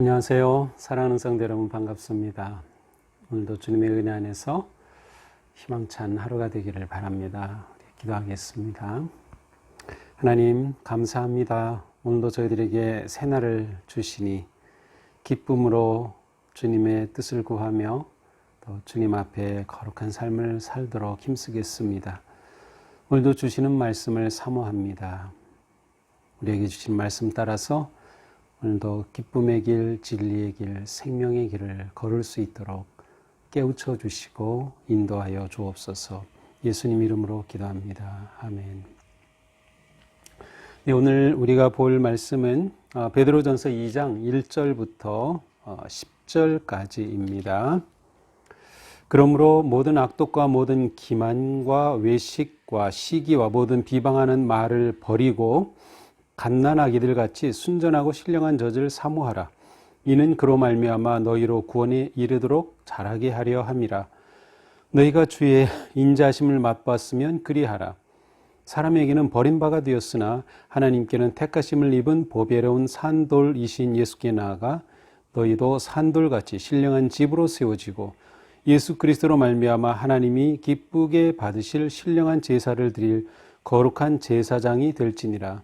안녕하세요. 사랑하는 성도 여러분, 반갑습니다. 오늘도 주님의 은혜 안에서 희망찬 하루가 되기를 바랍니다. 우리 기도하겠습니다. 하나님 감사합니다. 오늘도 저희들에게 새날을 주시니 기쁨으로 주님의 뜻을 구하며 또 주님 앞에 거룩한 삶을 살도록 힘쓰겠습니다. 오늘도 주시는 말씀을 사모합니다. 우리에게 주신 말씀 따라서 오늘도 기쁨의 길, 진리의 길, 생명의 길을 걸을 수 있도록 깨우쳐 주시고 인도하여 주옵소서. 예수님 이름으로 기도합니다. 아멘. 네, 오늘 우리가 볼 말씀은 베드로전서 2장 1절부터 10절까지입니다. 그러므로 모든 악독과 모든 기만과 외식과 시기와 모든 비방하는 말을 버리고 갓난아기들 같이 순전하고 신령한 젖을 사모하라. 이는 그로 말미암아 너희로 구원에 이르도록 자라게 하려 함이라. 너희가 주의 인자심을 맛봤으면 그리하라. 사람에게는 버림바가 되었으나 하나님께는 택하심을 입은 보배로운 산돌이신 예수께 나아가 너희도 산돌같이 신령한 집으로 세워지고 예수 그리스도로 말미암아 하나님이 기쁘게 받으실 신령한 제사를 드릴 거룩한 제사장이 될지니라.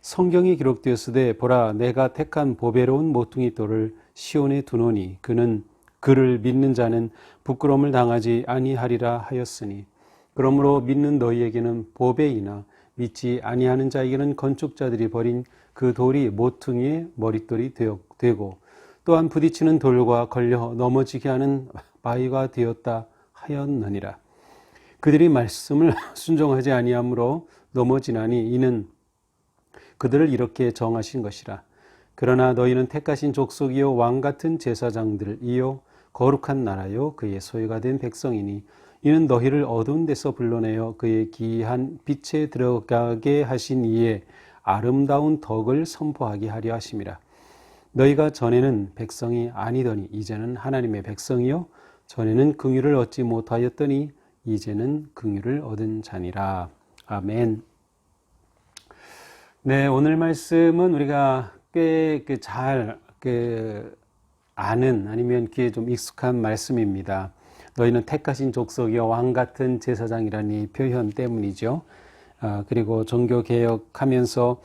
성경에 기록되었으되 보라 내가 택한 보배로운 모퉁이 돌을 시온에 두노니 그를 믿는 자는 부끄러움을 당하지 아니하리라 하였으니 그러므로 믿는 너희에게는 보배이나 믿지 아니하는 자에게는 건축자들이 버린 그 돌이 모퉁이의 머릿돌이 되고 또한 부딪히는 돌과 걸려 넘어지게 하는 바위가 되었다 하였느니라. 그들이 말씀을 순종하지 아니하므로 넘어지나니 이는 그들을 이렇게 정하신 것이라. 그러나 너희는 택하신 족속이요 왕같은 제사장들이요 거룩한 나라요 그의 소유가 된 백성이니 이는 너희를 어두운 데서 불러내어 그의 기이한 빛에 들어가게 하신 이의 아름다운 덕을 선포하게 하려 하심이라. 너희가 전에는 백성이 아니더니 이제는 하나님의 백성이요 전에는 긍휼을 얻지 못하였더니 이제는 긍휼을 얻은 자니라. 아멘. 네, 오늘 말씀은 우리가 꽤 잘 아는 아니면 귀에 좀 익숙한 말씀입니다. 너희는 택하신 족속이요 왕 같은 제사장이라는 이 표현 때문이죠. 그리고 종교개혁하면서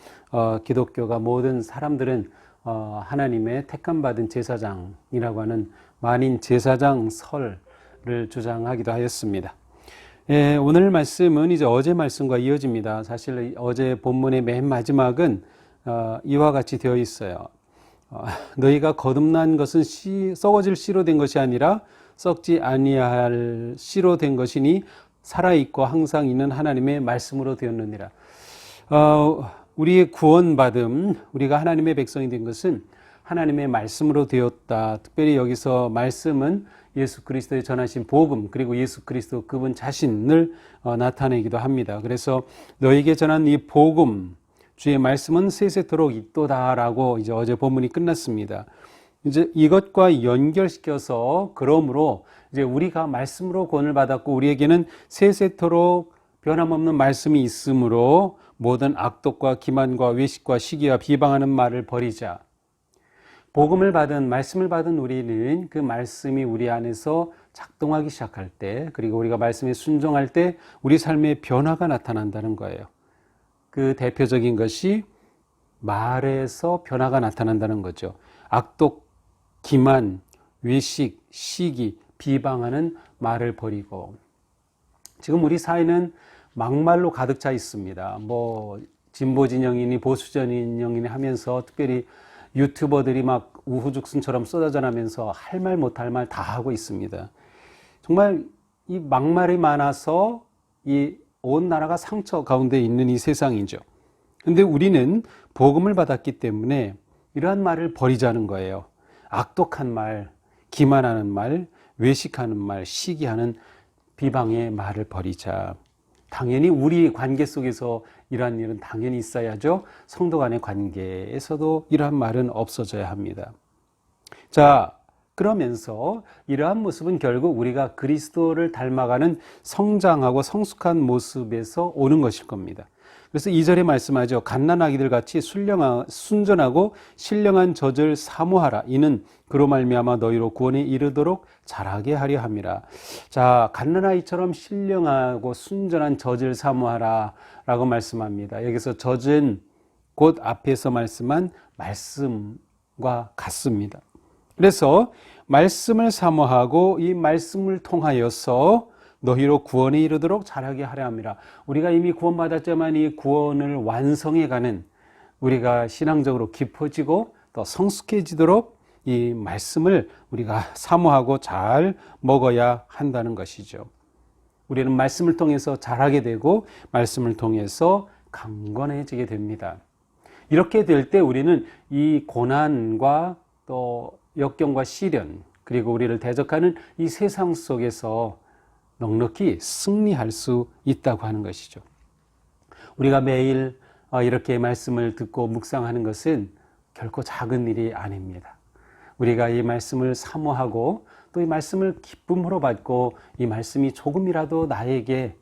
기독교가 모든 사람들은 하나님의 택함받은 제사장이라고 하는 만인 제사장 설을 주장하기도 하였습니다. 예, 오늘 말씀은 이제 어제 말씀과 이어집니다. 사실 어제 본문의 맨 마지막은 이와 같이 되어 있어요. 너희가 거듭난 것은 썩어질 씨로 된 것이 아니라 썩지 아니할 씨로 된 것이니 살아있고 항상 있는 하나님의 말씀으로 되었느니라. 우리의 구원받음, 우리가 하나님의 백성이 된 것은 하나님의 말씀으로 되었다. 특별히 여기서 말씀은 예수 그리스도의 전하신 복음 그리고 예수 그리스도 그분 자신을 나타내기도 합니다. 그래서 너에게 전한 이 복음 주의 말씀은 세세토록 있도다라고 이제 어제 본문이 끝났습니다. 이제 이것과 연결시켜서 그러므로 이제 우리가 말씀으로 구원을 받았고 우리에게는 세세토록 변함없는 말씀이 있으므로 모든 악독과 기만과 외식과 시기와 비방하는 말을 버리자. 복음을 받은 말씀을 받은 우리는 그 말씀이 우리 안에서 작동하기 시작할 때 그리고 우리가 말씀에 순종할 때 우리 삶의 변화가 나타난다는 거예요. 그 대표적인 것이 말에서 변화가 나타난다는 거죠. 악독, 기만, 외식, 시기, 비방하는 말을 버리고 지금 우리 사회는 막말로 가득 차 있습니다. 진보 진영이니 보수 진영이니 하면서 특별히 유튜버들이 막 우후죽순처럼 쏟아져 나면서 할 말 못할 말 다 하고 있습니다. 정말 이 막말이 많아서 이 온 나라가 상처 가운데 있는 이 세상이죠. 근데 우리는 복음을 받았기 때문에 이러한 말을 버리자는 거예요. 악독한 말, 기만하는 말, 외식하는 말, 시기하는 비방의 말을 버리자. 당연히 우리 관계 속에서 이러한 일은 당연히 있어야죠. 성도 간의 관계에서도 이러한 말은 없어져야 합니다. 자, 그러면서 이러한 모습은 결국 우리가 그리스도를 닮아가는 성장하고 성숙한 모습에서 오는 것일 겁니다. 그래서 2절에 말씀하죠. 갓난아기들 같이 순전하고 신령한 젖을 사모하라. 이는 그로 말미암아 너희로 구원에 이르도록 자라게 하려 함이라. 자, 갓난아이처럼 신령하고 순전한 젖을 사모하라 라고 말씀합니다. 여기서 젖은 곧 앞에서 말씀한 말씀과 같습니다. 그래서 말씀을 사모하고 이 말씀을 통하여서 너희로 구원에 이르도록 자라게 하려 함이라. 우리가 이미 구원받았지만 이 구원을 완성해가는, 우리가 신앙적으로 깊어지고 또 성숙해지도록 이 말씀을 우리가 사모하고 잘 먹어야 한다는 것이죠. 우리는 말씀을 통해서 자라게 되고 말씀을 통해서 강건해지게 됩니다. 이렇게 될 때 우리는 이 고난과 또 역경과 시련, 그리고 우리를 대적하는 이 세상 속에서 넉넉히 승리할 수 있다고 하는 것이죠. 우리가 매일 이렇게 말씀을 듣고 묵상하는 것은 결코 작은 일이 아닙니다. 우리가 이 말씀을 사모하고 또 이 말씀을 기쁨으로 받고 이 말씀이 조금이라도 나에게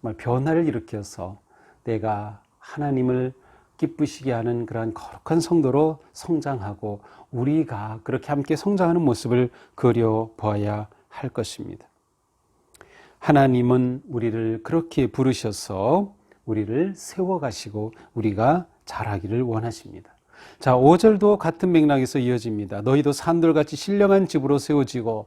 정말 변화를 일으켜서 내가 하나님을 기쁘시게 하는 그러한 거룩한 성도로 성장하고 우리가 그렇게 함께 성장하는 모습을 그려봐야 할 것입니다. 하나님은 우리를 그렇게 부르셔서 우리를 세워가시고 우리가 자라기를 원하십니다. 자, 5절도 같은 맥락에서 이어집니다. 너희도 산돌같이 신령한 집으로 세워지고,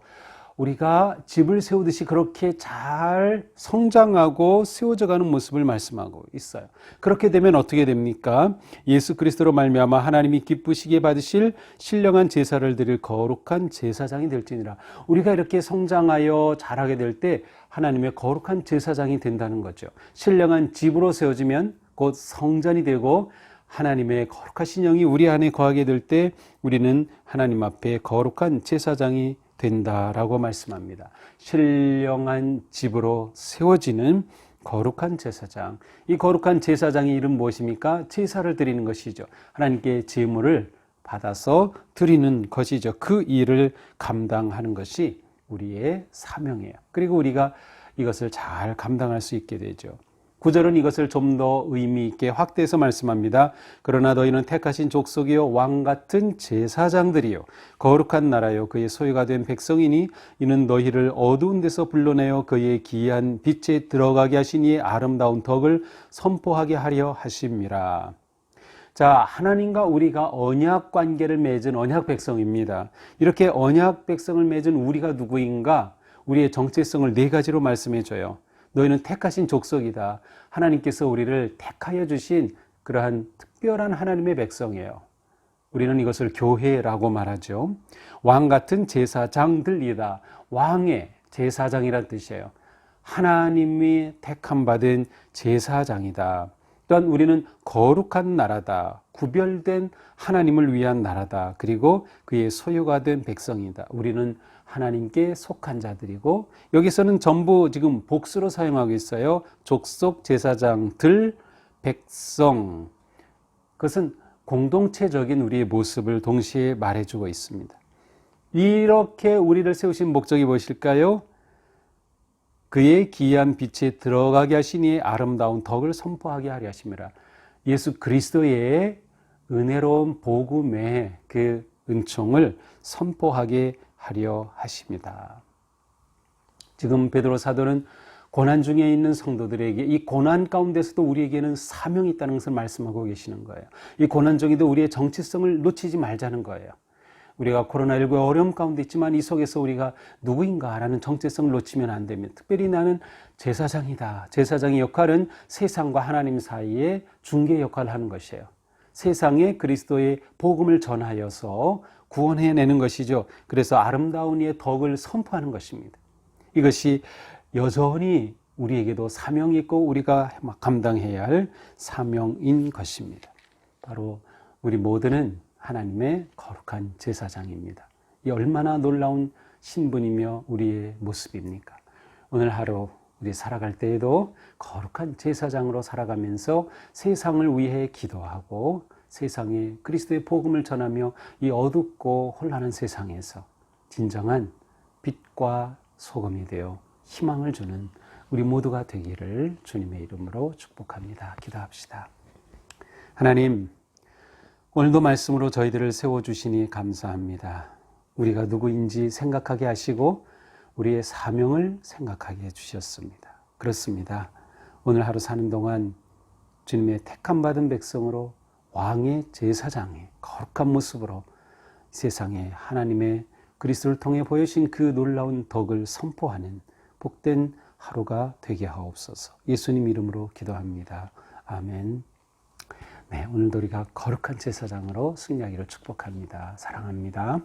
우리가 집을 세우듯이 그렇게 잘 성장하고 세워져가는 모습을 말씀하고 있어요. 그렇게 되면 어떻게 됩니까? 예수 그리스도로 말미암아 하나님이 기쁘시게 받으실 신령한 제사를 드릴 거룩한 제사장이 될지니라. 우리가 이렇게 성장하여 자라게 될 때 하나님의 거룩한 제사장이 된다는 거죠. 신령한 집으로 세워지면 곧 성전이 되고, 하나님의 거룩하신 영이 우리 안에 거하게 될 때 우리는 하나님 앞에 거룩한 제사장이 된다라고 말씀합니다. 신령한 집으로 세워지는 거룩한 제사장. 이 거룩한 제사장의 이름 무엇입니까? 제사를 드리는 것이죠. 하나님께 제물을 받아서 드리는 것이죠. 그 일을 감당하는 것이 우리의 사명이에요. 그리고 우리가 이것을 잘 감당할 수 있게 되죠. 9절은 이것을 좀 더 의미 있게 확대해서 말씀합니다. 그러나 너희는 택하신 족속이요 왕 같은 제사장들이요 거룩한 나라요 그의 소유가 된 백성이니 이는 너희를 어두운 데서 불러내어 그의 기이한 빛에 들어가게 하신 이의 아름다운 덕을 선포하게 하려 하심이라. 자, 하나님과 우리가 언약 관계를 맺은 언약 백성입니다. 이렇게 언약 백성을 맺은 우리가 누구인가? 우리의 정체성을 네 가지로 말씀해 줘요. 너희는 택하신 족속이다. 하나님께서 우리를 택하여 주신 그러한 특별한 하나님의 백성이에요. 우리는 이것을 교회라고 말하죠. 왕 같은 제사장들이다. 왕의 제사장이란 뜻이에요. 하나님이 택함 받은 제사장이다. 또한 우리는 거룩한 나라다. 구별된 하나님을 위한 나라다. 그리고 그의 소유가 된 백성이다. 우리는 하나님께 속한 자들이고, 여기서는 전부 지금 복수로 사용하고 있어요. 족속, 제사장들, 백성. 그것은 공동체적인 우리의 모습을 동시에 말해주고 있습니다. 이렇게 우리를 세우신 목적이 무엇일까요? 그의 기이한 빛에 들어가게 하신 이의 아름다운 덕을 선포하게 하려 하심이라. 예수 그리스도의 은혜로운 복음의 그 은총을 선포하게 하려 하십니다. 지금 베드로 사도는 고난 중에 있는 성도들에게 이 고난 가운데서도 우리에게는 사명이 있다는 것을 말씀하고 계시는 거예요. 이 고난 중에도 우리의 정체성을 놓치지 말자는 거예요. 우리가 코로나19의 어려움 가운데 있지만 이 속에서 우리가 누구인가라는 정체성을 놓치면 안 됩니다. 특별히 나는 제사장이다. 제사장의 역할은 세상과 하나님 사이에 중개 역할을 하는 것이에요. 세상에 그리스도의 복음을 전하여서 구원해내는 것이죠. 그래서 아름다운 이의 덕을 선포하는 것입니다. 이것이 여전히 우리에게도 사명이 있고 우리가 감당해야 할 사명인 것입니다. 바로 우리 모두는 하나님의 거룩한 제사장입니다. 이 얼마나 놀라운 신분이며 우리의 모습입니까? 오늘 하루 우리 살아갈 때에도 거룩한 제사장으로 살아가면서 세상을 위해 기도하고 세상에 그리스도의 복음을 전하며 이 어둡고 혼란한 세상에서 진정한 빛과 소금이 되어 희망을 주는 우리 모두가 되기를 주님의 이름으로 축복합니다. 기도합시다. 하나님, 오늘도 말씀으로 저희들을 세워주시니 감사합니다. 우리가 누구인지 생각하게 하시고 우리의 사명을 생각하게 해주셨습니다. 그렇습니다. 오늘 하루 사는 동안 주님의 택함받은 백성으로 왕의 제사장의 거룩한 모습으로 세상에 하나님의 그리스도를 통해 보여주신 그 놀라운 덕을 선포하는 복된 하루가 되게 하옵소서. 예수님 이름으로 기도합니다. 아멘. 네, 오늘도 우리가 거룩한 제사장으로 승리하기를 축복합니다. 사랑합니다.